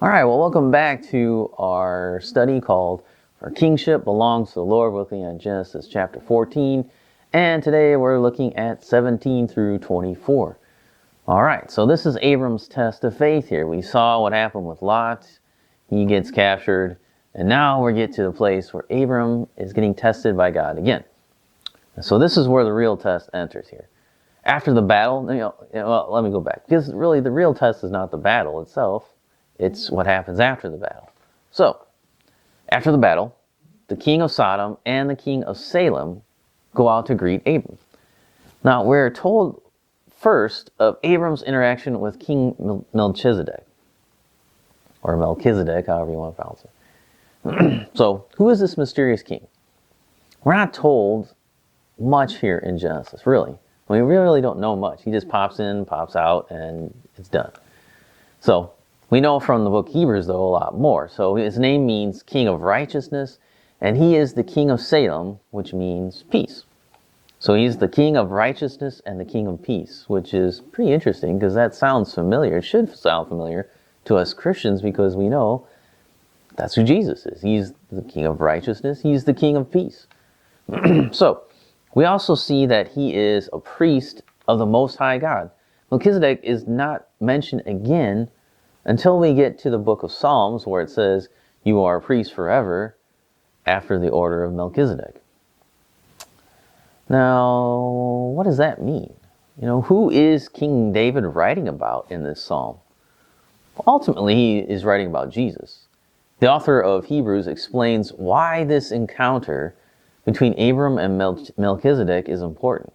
All right, well, welcome back to our study called "Our Kingship Belongs to the Lord." We're looking at Genesis chapter 14, and today we're looking at 17 through 24. All right, so this is Abram's test of faith here. We saw what happened with Lot. He gets captured, and now we get to the place where Abram is getting tested by God again. So this is where the real test enters here. After the battle, well, let me go back, because really the real test is not the battle itself. It's what happens after the battle. So, after the battle, the king of Sodom and the king of Salem go out to greet Abram. Now, we're told first of Abram's interaction with King Melchizedek, or Melchizedek, however you want to pronounce it. So, who is this mysterious king? We're not told much here in Genesis, really. We really don't know much. He just pops in, pops out, and it's done. So, we know from the book of Hebrews, though, a lot more. So his name means King of Righteousness, and he is the King of Salem, which means peace. So he's the King of Righteousness and the King of Peace, which is pretty interesting because that sounds familiar. It should sound familiar to us Christians because we know that's who Jesus is. He's the King of Righteousness. He's the King of Peace. So we also see that he is a priest of the Most High God. Melchizedek is not mentioned again until we get to the book of Psalms, where it says, "You are a priest forever," after the order of Melchizedek. Now, what does that mean? Who is King David writing about in this psalm? Ultimately, he is writing about Jesus. The author of Hebrews explains why this encounter between Abram and Melchizedek is important.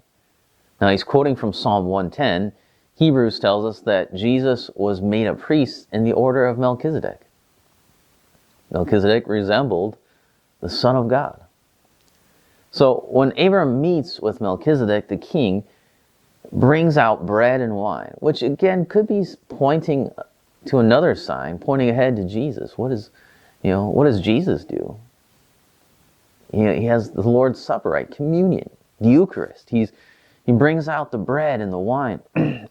Now, he's quoting from Psalm 110. Hebrews tells us that Jesus was made a priest in the order of Melchizedek. Melchizedek resembled the Son of God. So when Abram meets with Melchizedek, the king brings out bread and wine, which again could be pointing to another sign, pointing ahead to Jesus. What does Jesus do? He has the Lord's Supper, right? Communion, the Eucharist. He brings out the bread and the wine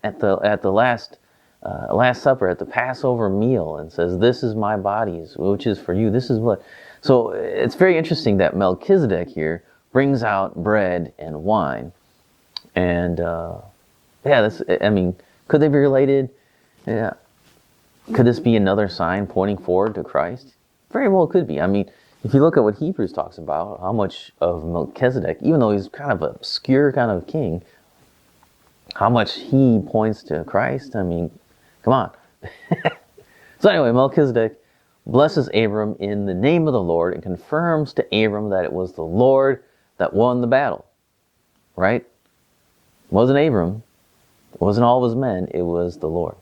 at the last supper, at the Passover meal, and says, "This is my body, which is for you. This is blood." So it's very interesting that Melchizedek here brings out bread and wine, and could they be related? Yeah. Could this be another sign pointing forward to Christ? Very well, could be. If you look at what Hebrews talks about, how much of Melchizedek, even though he's kind of an obscure kind of king, how much he points to Christ, come on. So anyway, Melchizedek blesses Abram in the name of the Lord and confirms to Abram that it was the Lord that won the battle. Right? It wasn't Abram. It wasn't all of his men. It was the Lord.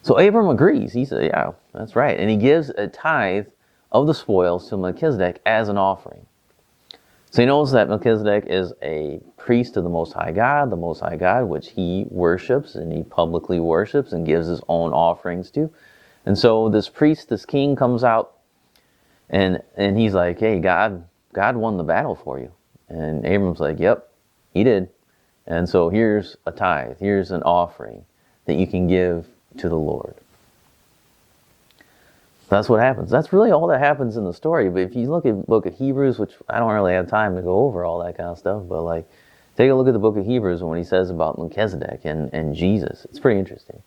So Abram agrees. He said, yeah, that's right. And he gives a tithe of the spoils to Melchizedek as an offering. So he knows that Melchizedek is a priest of the Most High God, which he worships and he publicly worships and gives his own offerings to. And so this priest, this king comes out and he's like, "Hey, God won the battle for you." And Abram's like, "Yep, he did. And so here's a tithe, here's an offering that you can give to the Lord." That's what happens. That's really all that happens in the story. But if you look at the book of Hebrews, which I don't really have time to go over all that kind of stuff, but take a look at the book of Hebrews when he says about Melchizedek and Jesus. It's pretty interesting.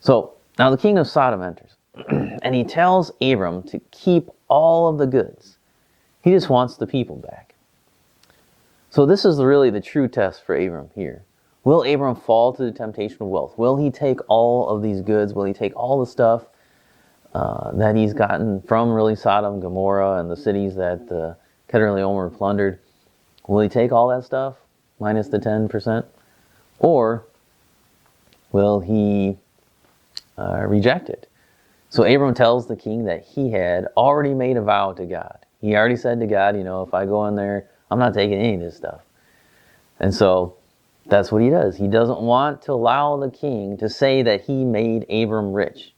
So now the king of Sodom enters, and he tells Abram to keep all of the goods. He just wants the people back. So this is really the true test for Abram here. Will Abram fall to the temptation of wealth? Will he take all of these goods? Will he take all the stuff that he's gotten from really Sodom, Gomorrah, and the cities that Kedorlaomer plundered? Will he take all that stuff, minus the 10%? Or will he reject it? So Abram tells the king that he had already made a vow to God. He already said to God, if I go in there, I'm not taking any of this stuff. And so that's what he does. He doesn't want to allow the king to say that he made Abram rich.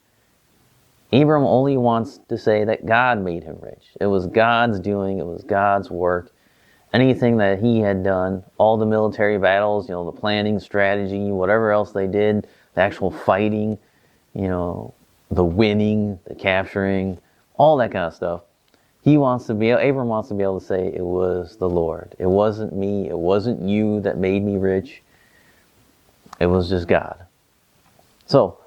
Abram only wants to say that God made him rich. It was God's doing. It was God's work. Anything that he had done, all the military battles, the planning, strategy, whatever else they did, the actual fighting, the winning, the capturing, all that kind of stuff. Abram wants to be able to say it was the Lord. It wasn't me. It wasn't you that made me rich. It was just God. So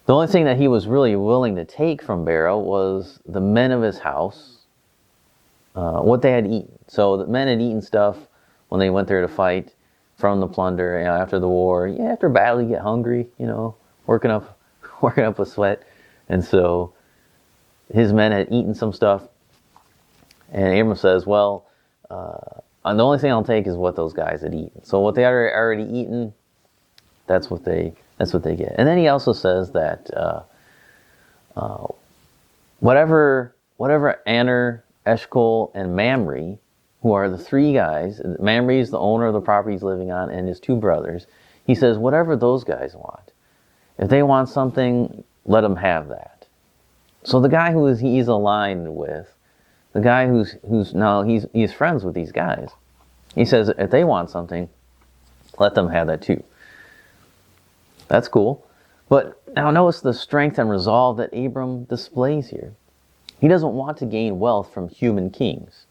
the only thing that he was really willing to take from Bera was the men of his house, what they had eaten. So the men had eaten stuff when they went there to fight from the plunder. After the war, after battle you get hungry, working up a sweat. And so his men had eaten some stuff. And Abram says, well, the only thing I'll take is what those guys had eaten. So what they had already eaten, that's what they get. And then he also says that whatever Aner, Eshcol, and Mamre, who are the three guys, Mamre is the owner of the property he's living on, and his two brothers, he says, whatever those guys want, if they want something, let them have that. So the guy he's aligned with, the guy who's now he's friends with these guys, he says if they want something, let them have that too. That's cool. But now notice the strength and resolve that Abram displays here. He doesn't want to gain wealth from human kings,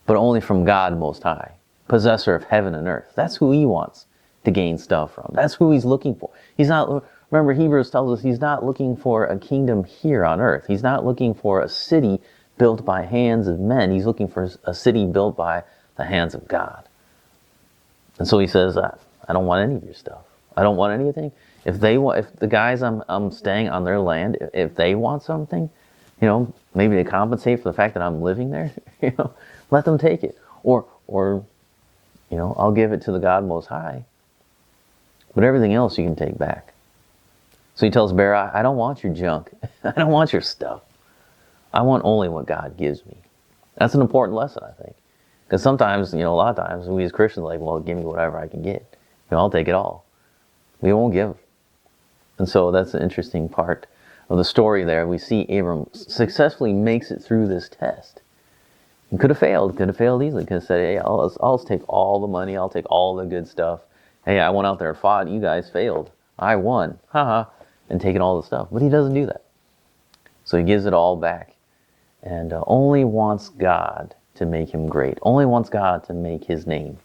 but only from God Most High, possessor of heaven and earth. That's who he wants to gain stuff from. That's who he's looking for. He's not, remember, Hebrews tells us he's not looking for a kingdom here on earth. He's not looking for a city built by hands of men. He's looking for a city built by the hands of God. And so he says, I don't want any of your stuff. I don't want anything. If the guys I'm staying on their land, if they want something, maybe to compensate for the fact that I'm living there, let them take it. Or I'll give it to the God Most High. But everything else you can take back. So he tells Bera, I don't want your junk. I don't want your stuff. I want only what God gives me. That's an important lesson, I think. Because sometimes, a lot of times, we as Christians are like, well, give me whatever I can get. I'll take it all. We won't give. And so that's an interesting part of the story there. We see Abram successfully makes it through this test. He could have failed easily. Could have said, hey, I'll take all the money. I'll take all the good stuff. Hey, I went out there and fought. You guys failed. I won. Haha. And taking all the stuff. But he doesn't do that. So he gives it all back. And only wants God to make him great. Only wants God to make his name